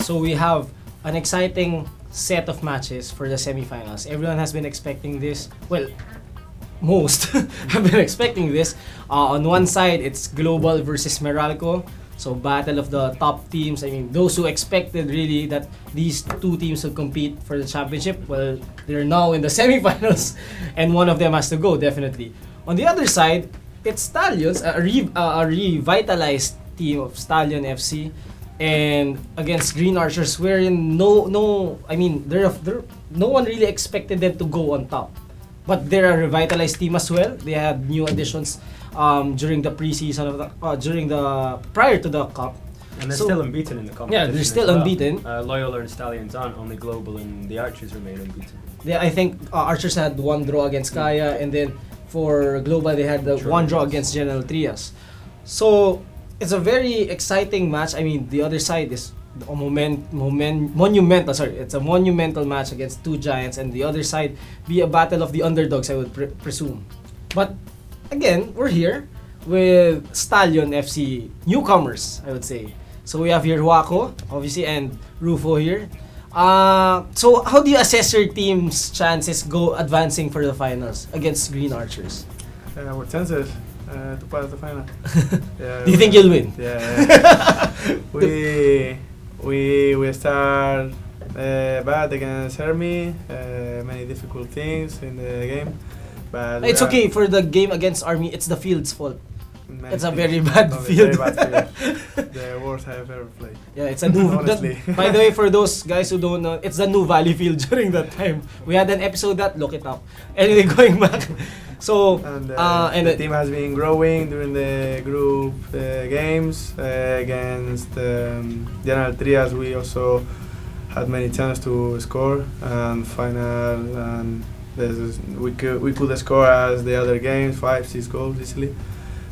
So we have an exciting set of matches for the semifinals. Everyone has been expecting this. Well, most have been expecting this. On one side, it's Global versus Meralco. So battle of the top teams. I mean, those who expected really that these two teams would compete for the championship, well, they're now in the semifinals, and one of them has to go, definitely. On the other side, it's Stallions, a revitalized team of Stallion FC, and against Green Archers, wherein no one really expected them to go on top. But they're a revitalized team as well. They had new additions during the preseason of the prior to the cup, and they're still unbeaten in the competition. Yeah, they're still unbeaten. Loyola and Stallions aren't, only Global and the Archers remain unbeaten. Yeah, I think Archers had one draw against Kaya, and then for Global they had the one draw against General Trias. So it's a very exciting match. I mean, the other side is a monumental. Sorry, it's a monumental match against two giants, and the other side be a battle of the underdogs, I would presume. But again, we're here with Stallion FC newcomers, I would say. So we have here Huaco, obviously, and Rufo here. So how do you assess your team's chances advancing for the finals against Green Archers? Our chances to pass the final. Yeah, do you think you'll win? Yeah. we start bad against Army. Many difficult things in the game. But it's okay for the game against Army. It's the field's fault. It's a very bad field. Very bad field. The worst I have ever played. Yeah, it's a new. Honestly. By the way, for those guys who don't know, it's the new Valley Field during that time. We had an episode that, look it up. Anyway, going back. So and the team has been growing during the group games against General Trias. We also had many chances to score and final, and we could score as the other games, 5-6 goals easily,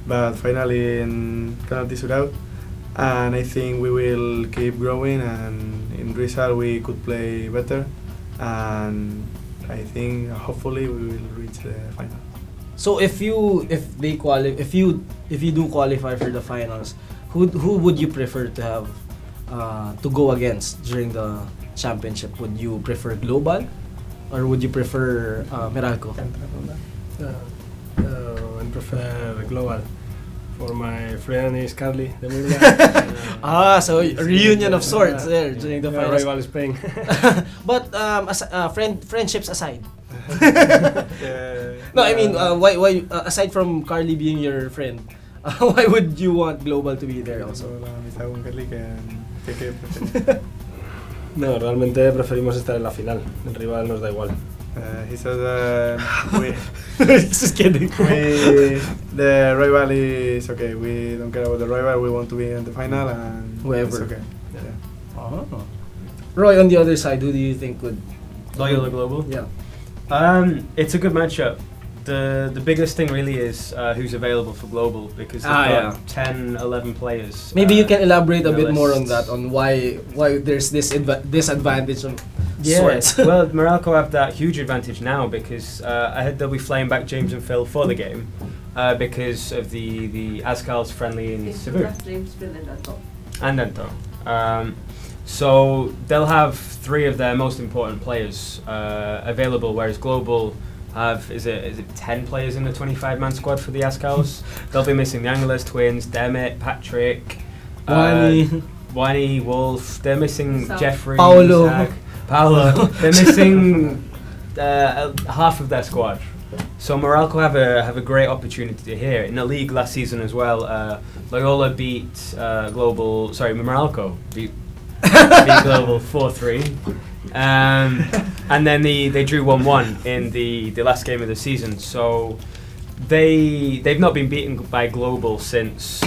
but finally in penalty shootout. And I think we will keep growing, and in result we could play better, and I think hopefully we will reach the final. So if you do qualify for the finals, who would you prefer to have to go against during the championship? Would you prefer Global, or would you prefer Meralco? I prefer Global. For my friend is Carly, the so a reunion of sorts there during the finals. Rival is playing. But friendships aside. No, I mean, why aside from Carly being your friend, why would you want Global to be there also? No, realmente preferimos estar en la final. El rival nos da igual. He said we just kidding. The rival is okay. We don't care about the rival. We want to be in the final, and whoever. It's okay. Yeah. Oh. Roy, on the other side, who do you think would? Loyola Global? Yeah. It's a good matchup. The biggest thing really is who's available for Global, because they've got 10, 11 players. Maybe you can elaborate a bit more on that, on why there's this disadvantage on sorts. Well, Meralco have that huge advantage now, because I heard they'll be flying back James and Phil for the game because of the Ascal's friendly in Cebu. James, Phil and Ento. So they'll have 3 of their most important players available, whereas Global have, is it 10 players in the 25-man squad for the Ascals? They'll be missing the Angeles twins, Demet, Patrick, Wani, Wolf. They're missing Jeffrey, Paolo. Zach, Paolo. They're missing half of their squad. So Meralco have a great opportunity here. In the league last season as well, Loyola beat Meralco beat Global 4-3. And then they drew 1-1 in the last game of the season. So they've not been beaten by Global since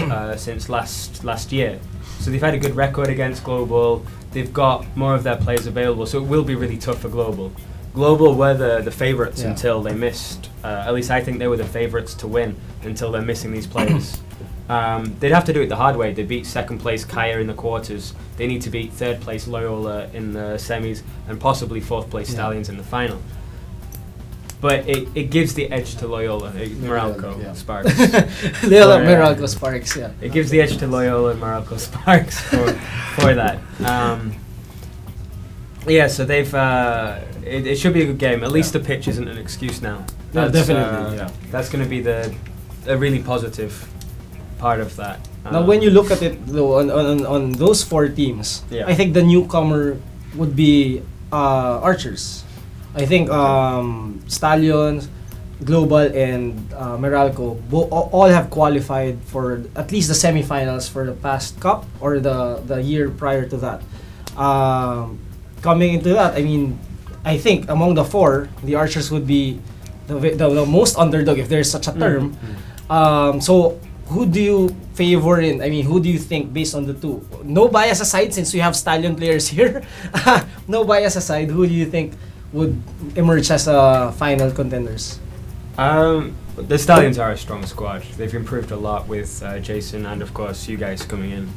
last year. So they've had a good record against Global. They've got more of their players available, so it will be really tough for Global. Global were the favourites until they missed. At least I think they were the favourites to win until they're missing these players. They'd have to do it the hard way. They beat second place Kaya in the quarters. They need to beat third place Loyola in the semis, and possibly fourth place Stallions in the final. But it gives the edge to Loyola, Meralco, Sparks. Loyola, Meralco, Sparks, yeah. It gives the edge to Loyola and Meralco Sparks for that. Yeah, so they've. It should be a good game. At least the pitch isn't an excuse now. Yeah, definitely. That's going to be a really positive part of that. Now, when you look at it though, on those 4 teams, Yeah. I think the newcomer would be Archers. I think Stallions, Global, and Meralco all have qualified for at least the semifinals for the past cup or the year prior to that. Coming into that, I mean, I think among the 4, the Archers would be the most underdog, if there's such a term. So who do you favor in? I mean, who do you think based on the 2? No bias aside, since we have Stallion players here. No bias aside, who do you think would emerge as final contenders? The Stallions are a strong squad. They've improved a lot with Jason and of course you guys coming in.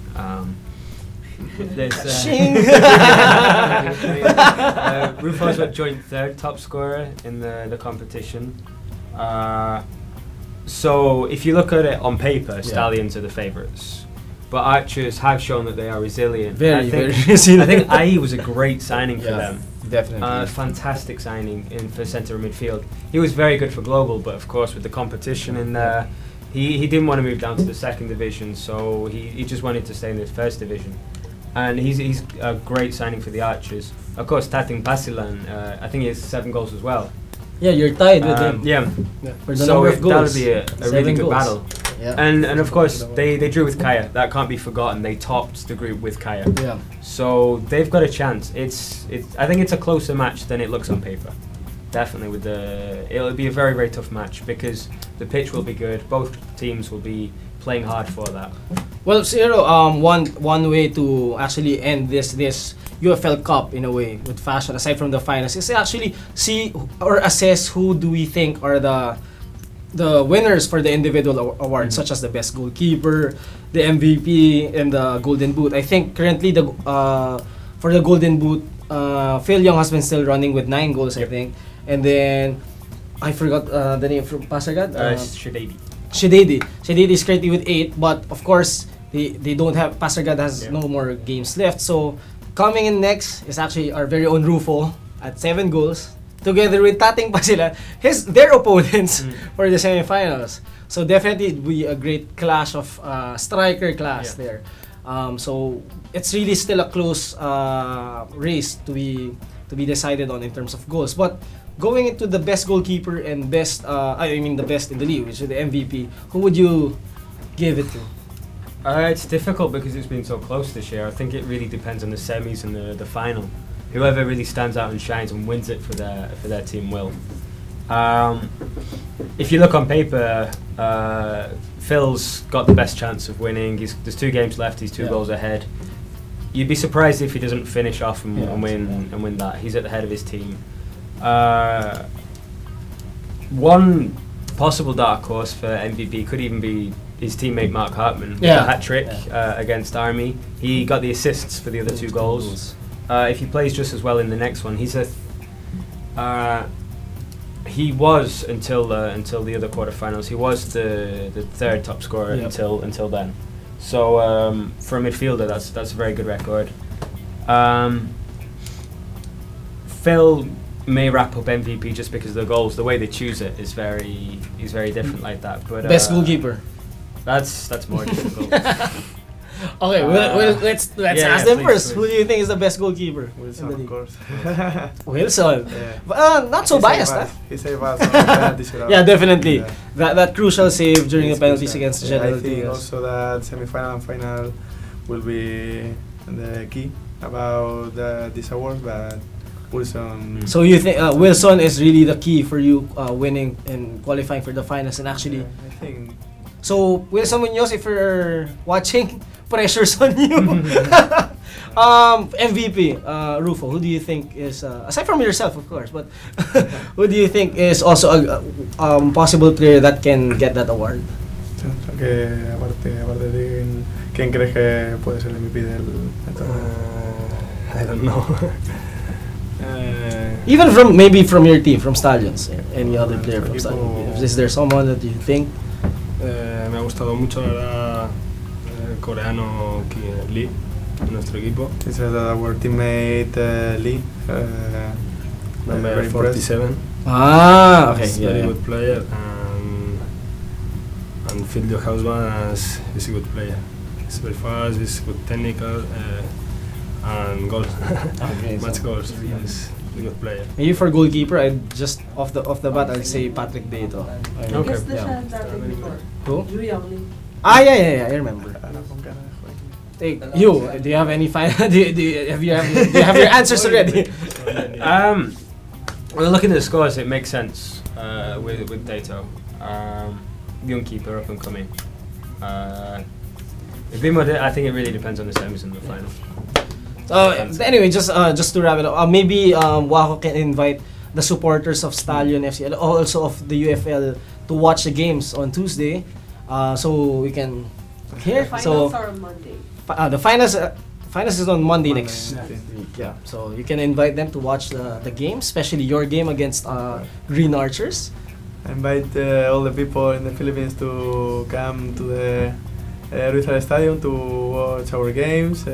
Rufo's got joint 3rd top scorer in the competition. So if you look at it on paper, Stallions are the favourites. But Archers have shown that they are resilient. Very resilient. I think IE was a great signing for them. Definitely. Fantastic signing for centre midfield. He was very good for Global, but of course with the competition in there, he didn't want to move down to the 2nd division, so he just wanted to stay in the 1st division. And he's a great signing for the Archers. Of course, Tating Pasilan, I think he has 7 goals as well. Yeah, you're tied with him. Yeah. For the So number of goals. that'll be a really good battle. Yeah. And of course, they drew with Kaya. That can't be forgotten. They topped the group with Kaya. Yeah. So they've got a chance. I think it's a closer match than it looks on paper. Definitely it'll be a very, very tough match because the pitch will be good. Both teams will be playing hard for that. Well, Zero, one way to actually end this UFL Cup in a way with fashion, aside from the finals, is actually see or assess who do we think are the winners for the individual awards, such as the best goalkeeper, the MVP, and the Golden Boot. I think currently for the Golden Boot, Phil Young has been still running with 9 goals, I think, and then I forgot the name from Pasargad. Shadedi is currently with 8, but of course they don't have. Pasargad has no more games left, so coming in next is actually our very own Rufo at 7 goals, together with Tating Pasilan, their opponents for the semifinals. So definitely it will be a great clash of striker class there. So it's really still a close race to be decided on in terms of goals. But going into the best goalkeeper and the best in the league, which is the MVP, who would you give it to? It's difficult because it's been so close this year. I think it really depends on the semis and the final. Whoever really stands out and shines and wins it for their team will. If you look on paper, Phil's got the best chance of winning. There's 2 games left. He's 2 goals ahead. You'd be surprised if he doesn't finish off and win that. He's at the head of his team. One possible dark horse for MVP could even be his teammate Mark Hartman with a hat-trick against Army. He got the assists for the other 2 goals. If he plays just as well in the next one, he was until the other quarterfinals. He was the 3rd top scorer until then. So for a midfielder, that's a very good record. Phil may wrap up MVP just because of the goals. The way they choose it is very different like that. But best goalkeeper. That's more difficult. Okay, let's ask them first. Who do you think is the best goalkeeper? Wilson, of course. Wilson. Yeah. But, not so biased, huh? He saved us on penalties. Yeah, definitely. Yeah. That crucial save during the penalties against the General I think Trias. also that semi-final and final will be the key about this award, but Wilson. So you think Wilson is really the key for you winning and qualifying for the finals and actually. I think. So Wilson Munoz, if you're watching, pressure's on you. MVP, Rufo, who do you think is, aside from yourself of course, but who do you think is also a possible player that can get that award? Aparte de ¿quién crees que puede ser el MVP del torneo? I don't know. Even from your team, from Stallions, any other player from Stallions. Is there someone that you think? Me ha gustado mucho, la verdad, el coreano Lee. nuestro equipo. He said that our teammate Lee, Number very impressed. 47. Ah, okay. He's a Yeah, very yeah. good player. And Phil Johausman is a good player. He's very fast, he's good technical, and goals. Okay, Much so- goals. He's a good player. Maybe for goalkeeper, I just off the bat, I'd say Patrick Deito. Okay. Guess the Yeah. chance that before. Who? You Youngly. Ah, yeah, I remember. Hey, you, do you have any final? do you have your answers already? Well, looking at the scores, it makes sense with Dato. Young keeper, up and coming. I think it really depends on the semis and the final. Anyway, just to wrap it up, maybe Waco can invite the supporters of Stallion FC and also of the UFL to watch the games on Tuesday, so we can hear. The So finals are on Monday. the finals is on Monday next Monday. week. Yeah, so you can invite them to watch the game, especially your game against Green Archers. I invite all the people in the Philippines to come to the UFL Stadium to watch our games.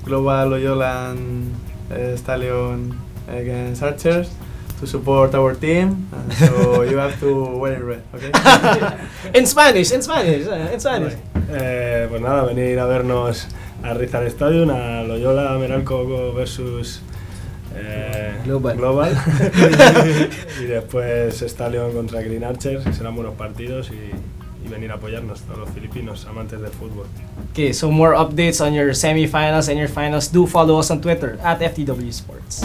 Global, Loyola, and Stallion against Archers to support our team. So you have to wear it red, okay? In Spanish. Pues nada, venir a vernos a Rizal Stadium, a Loyola Meralco versus Global. y después Stallion contra Green Archers, que serán buenos partidos y venir a apoyarnos, todos los filipinos amantes del fútbol. Okay, so more updates on your semifinals and your finals. Do follow us on Twitter at FTW Sports.